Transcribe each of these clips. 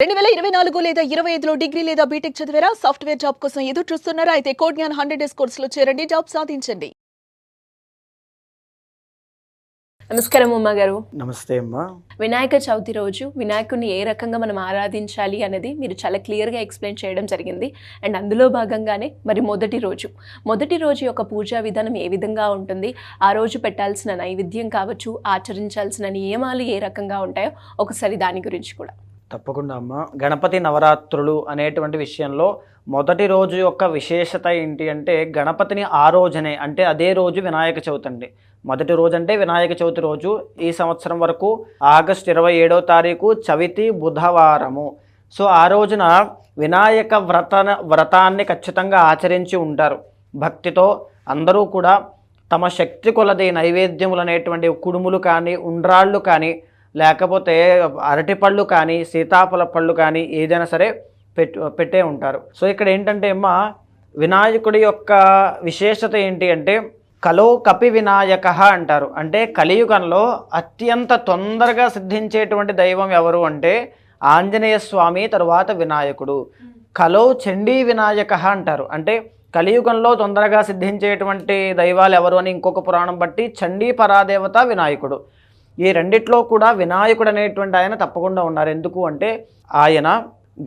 2024 లేదా 25లో డిగ్రీ లేదా బీటెక్ చదివారా? సాఫ్ట్‌వేర్ జాబ్ కోసం ఎదురు చూస్తున్నారా? అయితే కోడ్ జ్ఞాన్ 100 డేస్ కోర్సులో చేరండి, జాబ్ సాధించండి. నమస్కారం ఉమ్మా గారు. నమస్తే అమ్మా. వినాయక చవితి రోజు వినాయకుడిని ఏ రకంగా మనం ఆరాధించాలి అనేది మీరు చాలా క్లియర్గా ఎక్స్ప్లెయిన్ చేయడం జరిగింది. అండ్ అందులో భాగంగానే మరి మొదటి రోజు యొక్క పూజా విధానం ఏ విధంగా ఉంటుంది, ఆ రోజు పెట్టాల్సిన నైవేద్యం కావచ్చు, ఆచరించాల్సిన నియమాలు ఏ రకంగా ఉంటాయో ఒకసారి దాని గురించి కూడా. తప్పకుండా అమ్మ. గణపతి నవరాత్రులు అనేటువంటి విషయంలో మొదటి రోజు యొక్క విశేషత ఏంటి అంటే, గణపతిని ఆ రోజునే అంటే అదే రోజు వినాయక చవితి అండి. మొదటి రోజు అంటే వినాయక చవితి రోజు. ఈ సంవత్సరం వరకు ఆగస్టు 27వ తారీఖు చవితి బుధవారము. సో ఆ రోజున వినాయక వ్రతాన్ని ఖచ్చితంగా ఆచరించి ఉంటారు భక్తితో. అందరూ కూడా తమ శక్తి కొలది నైవేద్యములు అనేటువంటి కుడుములు కానీ, ఉండ్రాళ్ళు కానీ, లేకపోతే అరటిపళ్ళు కానీ, సీతాఫల పళ్ళు కానీ ఏదైనా సరే పెట్టే ఉంటారు. సో ఇక్కడ ఏంటంటే అమ్మ, వినాయకుడి యొక్క విశేషత ఏంటి అంటే, కలో కపి వినాయక అంటారు. అంటే కలియుగంలో అత్యంత తొందరగా సిద్ధించేటువంటి దైవం ఎవరు అంటే ఆంజనేయ స్వామి, తరువాత వినాయకుడు. కలో చండీ వినాయక అంటారు. అంటే కలియుగంలో తొందరగా సిద్ధించేటువంటి దైవాలు ఎవరు అని ఇంకొక పురాణం బట్టి చండీ పరాదేవత, వినాయకుడు. ఈ రెండిట్లో కూడా వినాయకుడు అనేటువంటి ఆయన తప్పకుండా ఉన్నారు. ఎందుకు అంటే ఆయన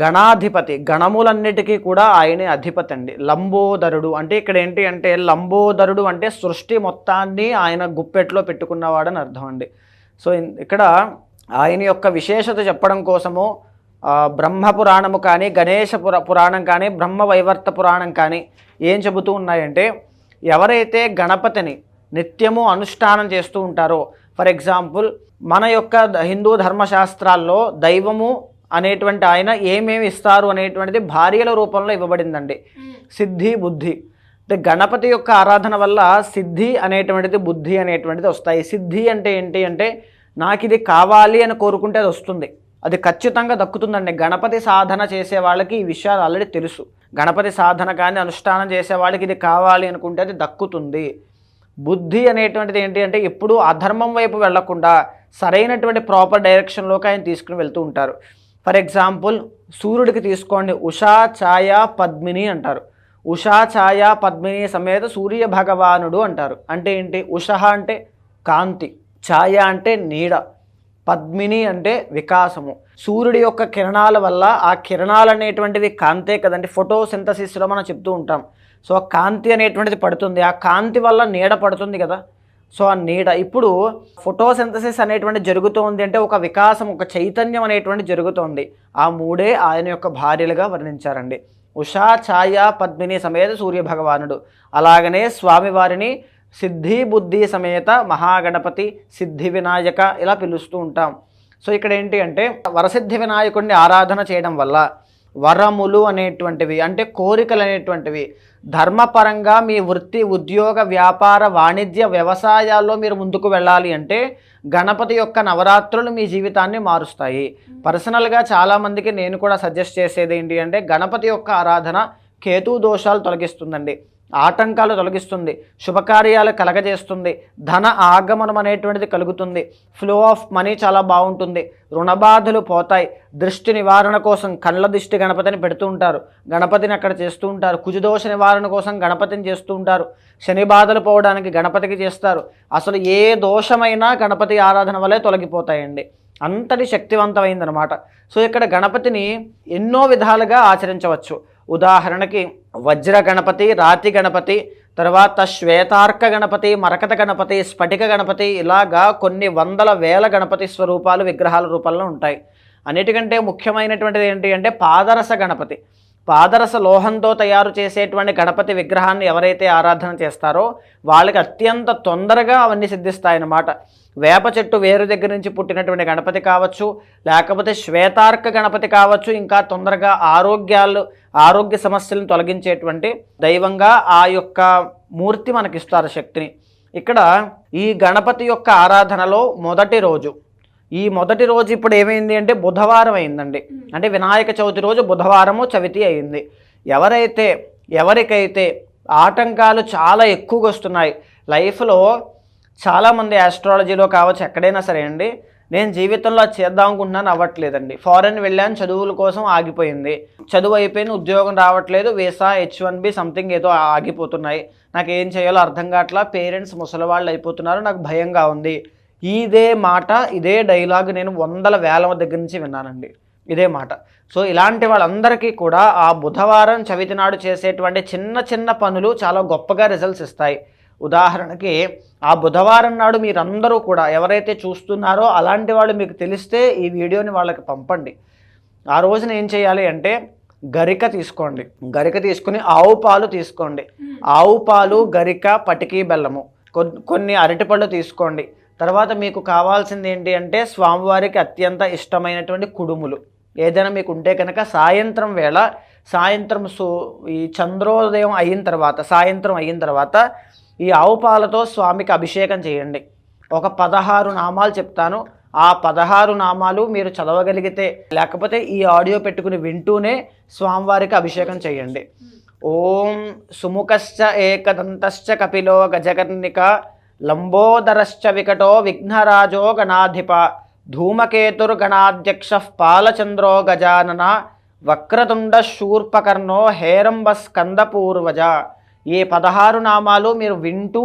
గణాధిపతి, గణములన్నిటికీ కూడా ఆయనే అధిపతి అండి. లంబోదరుడు అంటే ఇక్కడ ఏంటి అంటే, లంబోదరుడు అంటే సృష్టి మొత్తాన్ని ఆయన గుప్పెట్లో పెట్టుకున్నవాడని అర్థం అండి. సో ఇక్కడ ఆయన యొక్క విశేషత చెప్పడం కోసము బ్రహ్మపురాణము కానీ, గణేశ పురాణం కానీ, బ్రహ్మవైవర్త పురాణం కానీ ఏం చెబుతూ ఉన్నాయంటే, ఎవరైతే గణపతిని నిత్యము అనుష్ఠానం చేస్తూ ఉంటారో, ఫర్ ఎగ్జాంపుల్ మన యొక్క హిందూ ధర్మశాస్త్రాల్లో దైవము అనేటువంటి ఆయన ఏమేమి ఇస్తారు అనేటువంటిది భార్యల రూపంలో ఇవ్వబడిందండి. సిద్ధి, బుద్ధి. అంటే గణపతి యొక్క ఆరాధన వల్ల సిద్ధి అనేటువంటిది, బుద్ధి అనేటువంటిది వస్తాయి. సిద్ధి అంటే ఏంటి అంటే, నాకు ఇది కావాలి అని కోరుకుంటే అది వస్తుంది, అది ఖచ్చితంగా దక్కుతుందండి. గణపతి సాధన చేసే వాళ్ళకి ఈ విషయాలు ఆల్రెడీ తెలుసు. గణపతి సాధన కానీ అనుష్ఠానం చేసే వాళ్ళకి ఇది కావాలి అనుకుంటే అది దక్కుతుంది. బుద్ధి అనేటువంటిది ఏంటి అంటే, ఎప్పుడూ అధర్మం వైపు వెళ్లకుండా సరైనటువంటి ప్రాపర్ డైరెక్షన్లోకి ఆయన తీసుకుని వెళ్తూ ఉంటారు. ఫర్ ఎగ్జాంపుల్ సూర్యుడికి తీసుకోండి, ఉషా ఛాయ పద్మిని అంటారు. ఉషా ఛాయ పద్మిని సమేత సూర్య భగవానుడు అంటారు. అంటే ఏంటి? ఉష అంటే కాంతి, ఛాయ అంటే నీడ, పద్మిని అంటే వికాసము. సూర్యుడి యొక్క కిరణాల వల్ల, ఆ కిరణాలు అనేటువంటివి కాంతే కదండి. ఫోటోసింథసిస్లో మనం చెప్తూ ఉంటాం. సో కాంతి అనేటువంటిది పడుతుంది, ఆ కాంతి వల్ల నీడ పడుతుంది కదా. సో ఆ నీడ, ఇప్పుడు ఫోటోసింథసిస్ అనేటువంటి జరుగుతోంది అంటే ఒక వికాసం, ఒక చైతన్యం అనేటువంటి జరుగుతోంది. ఆ మూడే ఆయన యొక్క భార్యలుగా వర్ణించారండి. ఉషా ఛాయ పద్మిని సమేత సూర్య భగవానుడు. అలాగనే స్వామివారిని సిద్ధి బుద్ధి సమేత మహాగణపతి, సిద్ధి వినాయక ఇలా పిలుస్తూ ఉంటాం. సో ఇక్కడ ఏంటి అంటే, వరసిద్ధి వినాయకుడిని ఆరాధన చేయడం వల్ల వరములు అనేటువంటివి అంటే కోరికలు అనేటువంటివి, ధర్మపరంగా మీ వృత్తి, ఉద్యోగ, వ్యాపార, వాణిజ్య, వ్యవసాయాల్లో మీరు ముందుకు వెళ్ళాలి అంటే గణపతి యొక్క నవరాత్రులు మీ జీవితాన్ని మారుస్తాయి. పర్సనల్గా చాలామందికి నేను కూడా సజెస్ట్ చేసేది ఏంటి అంటే, గణపతి యొక్క ఆరాధన కేతు దోషాలు తొలగిస్తుందండి, ఆటంకాలు తొలగిస్తుంది, శుభకార్యాలు కలగజేస్తుంది, ధన ఆగమనం అనేటువంటిది కలుగుతుంది, ఫ్లో ఆఫ్ మనీ చాలా బాగుంటుంది, రుణబాధలు పోతాయి, దృష్టి నివారణ కోసం కళ్ళ దిష్టి గణపతిని పెడుతూ ఉంటారు, గణపతిని అక్కడ చేస్తూ ఉంటారు, కుజదోష నివారణ కోసం గణపతిని చేస్తూ ఉంటారు, శని బాధలు పోవడానికి గణపతికి చేస్తారు. అసలు ఏ దోషమైనా గణపతి ఆరాధన వల్లే తొలగిపోతాయండి. అంతటి శక్తివంతమైందనమాట. సో ఇక్కడ గణపతిని ఎన్నో విధాలుగా ఆచరించవచ్చు. ఉదాహరణకి వజ్ర గణపతి, రాతి గణపతి, తర్వాత శ్వేతార్క గణపతి, మరకత గణపతి, స్ఫటిక గణపతి, ఇలాగా కొన్ని వందల వేల గణపతి స్వరూపాలు విగ్రహాల రూపంలో ఉంటాయి. అన్నిటికంటే ముఖ్యమైనటువంటిది ఏంటి అంటే పాదరస గణపతి. పాదరస లోహంతో తయారు చేసేటువంటి గణపతి విగ్రహాన్ని ఎవరైతే ఆరాధన చేస్తారో వాళ్ళకి అత్యంత తొందరగా అవన్నీ సిద్ధిస్తాయన్నమాట. వేప చెట్టు వేరు దగ్గర నుంచి పుట్టినటువంటి గణపతి కావచ్చు, లేకపోతే శ్వేతార్క గణపతి కావచ్చు, ఇంకా తొందరగా ఆరోగ్య సమస్యలను తొలగించేటువంటి దైవంగా ఆ యొక్క మూర్తి మనకిస్తారు శక్తిని. ఇక్కడ ఈ గణపతి యొక్క ఆరాధనలో ఈ మొదటి రోజు ఇప్పుడు ఏమైంది అంటే బుధవారం అయిందండి. అంటే వినాయక చవితి రోజు బుధవారము చవితి అయింది. ఎవరికైతే ఆటంకాలు చాలా ఎక్కువగా వస్తున్నాయి లైఫ్లో, చాలామంది ఆస్ట్రాలజీలో కావచ్చు ఎక్కడైనా సరే అండి, నేను జీవితంలో అది చేద్దాం అనుకుంటున్నాను, అవ్వట్లేదండి. ఫారెన్ వెళ్ళాను, చదువుల కోసం ఆగిపోయింది. చదువు అయిపోయింది, ఉద్యోగం రావట్లేదు, వీసా H1B సంథింగ్ ఏదో ఆగిపోతున్నాయి. నాకు ఏం చేయాలో అర్థం కావట్లా, పేరెంట్స్ ముసలివాళ్ళు అయిపోతున్నారు, నాకు భయంగా ఉంది. ఇదే మాట, ఇదే డైలాగ్ నేను వందల వేల దగ్గర నుంచి విన్నానండి, ఇదే మాట. సో ఇలాంటి వాళ్ళందరికీ కూడా ఆ బుధవారం చవితి నాడు చేసేటువంటి చిన్న చిన్న పనులు చాలా గొప్పగా రిజల్ట్స్ ఇస్తాయి. ఉదాహరణకి ఆ బుధవారం నాడు మీరందరూ కూడా ఎవరైతే చూస్తున్నారో అలాంటి వాళ్ళు మీకు తెలిస్తే ఈ వీడియోని వాళ్ళకి పంపండి. ఆ రోజున ఏం చేయాలి అంటే గరిక తీసుకోండి, గరిక తీసుకుని ఆవు పాలు తీసుకోండి. ఆవు పాలు, గరిక, పటికి బెల్లము, కొన్ని అరటిపళ్ళు తీసుకోండి. తర్వాత మీకు కావాల్సింది ఏంటి అంటే స్వామివారికి అత్యంత ఇష్టమైనటువంటి కుడుములు ఏదైనా మీకు ఉంటే కనుక సాయంత్రం వేళ, సాయంత్రం ఈ చంద్రోదయం అయిన తర్వాత, సాయంత్రం అయిన తర్వాత ఈ ఆవు పాలతో స్వామికి అభిషేకం చేయండి. ఒక 16 నామాలు చెప్తాను, ఆ 16 నామాలు మీరు చదవగలిగితే, లేకపోతే ఈ ఆడియో పెట్టుకుని వింటూనే స్వామివారికి అభిషేకం చేయండి. ఓం సుముఖశ్చ ఏకదంతశ్చ కపిలో గజకర్ణిక లంబోదరశ్చ వికటో విఘ్నరాజో గణాధిప ధూమకేతుర్గణాధ్యక్ష పాలచంద్రో గజానన వక్రతుండ శూర్పకర్ణో హేరంబ స్కందపూర్వజ. ఈ 16 నామాలు మీరు వింటూ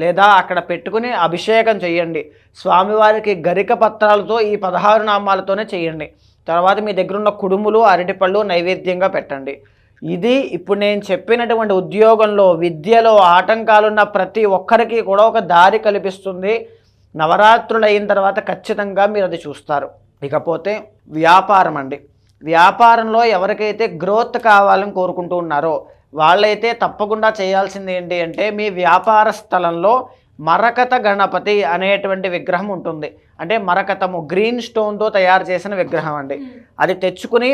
లేదా అక్కడ పెట్టుకుని అభిషేకం చేయండి. స్వామివారికి గరిక పత్రాలతో ఈ 16 నామాలతోనే చేయండి. తర్వాత మీ దగ్గర ఉన్న కుడుములు, అరటిపళ్ళు నైవేద్యంగా పెట్టండి. ఇది ఇప్పుడు నేను చెప్పినటువంటి ఉద్యోగంలో, విద్యలో ఆటంకాలున్న ప్రతి ఒక్కరికి కూడా ఒక దారి కల్పిస్తుంది. నవరాత్రులు అయిన తర్వాత ఖచ్చితంగా మీరు అది చూస్తారు. ఇకపోతే వ్యాపారం అండి. వ్యాపారంలో ఎవరికైతే గ్రోత్ కావాలని కోరుకుంటూ ఉన్నారో వాళ్ళైతే తప్పకుండా చేయాల్సింది ఏంటి అంటే మీ వ్యాపార స్థలంలో మరకత గణపతి అనేటువంటి విగ్రహం ఉంటుంది. అంటే మరకతము, గ్రీన్ స్టోన్తో తయారు చేసిన విగ్రహం అండి. అది తెచ్చుకుని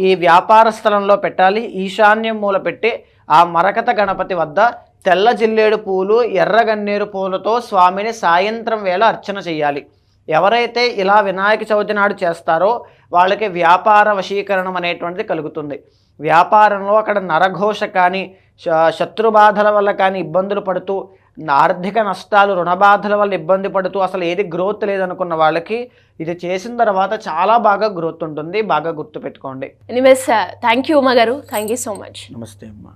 ఈ వ్యాపార స్థలంలో పెట్టాలి. ఈశాన్యం మూల పెట్టి ఆ మరకత గణపతి వద్ద తెల్ల జిల్లేడు పూలు, ఎర్రగన్నేరు పూలతో స్వామిని సాయంత్రం వేళ అర్చన చేయాలి. ఎవరైతే ఇలా వినాయక చవితి నాడు చేస్తారో వాళ్ళకి వ్యాపార వశీకరణం అనేటువంటిది కలుగుతుంది. వ్యాపారంలో అక్కడ నరఘోష కానీ, శత్రుబాధల వల్ల కానీ ఇబ్బందులు పడుతూ, ఆర్థిక నష్టాలు, రుణబాధల వల్ల ఇబ్బంది పడుతూ అసలు ఏది గ్రోత్ లేదనుకున్న వాళ్ళకి ఇది చేసిన తర్వాత చాలా బాగా గ్రోత్ ఉంటుంది. బాగా గుర్తుపెట్టుకోండి. ఎనీవేస్ థ్యాంక్ యూ ఉమా గారు, థ్యాంక్ యూ సో మచ్. నమస్తే అమ్మా.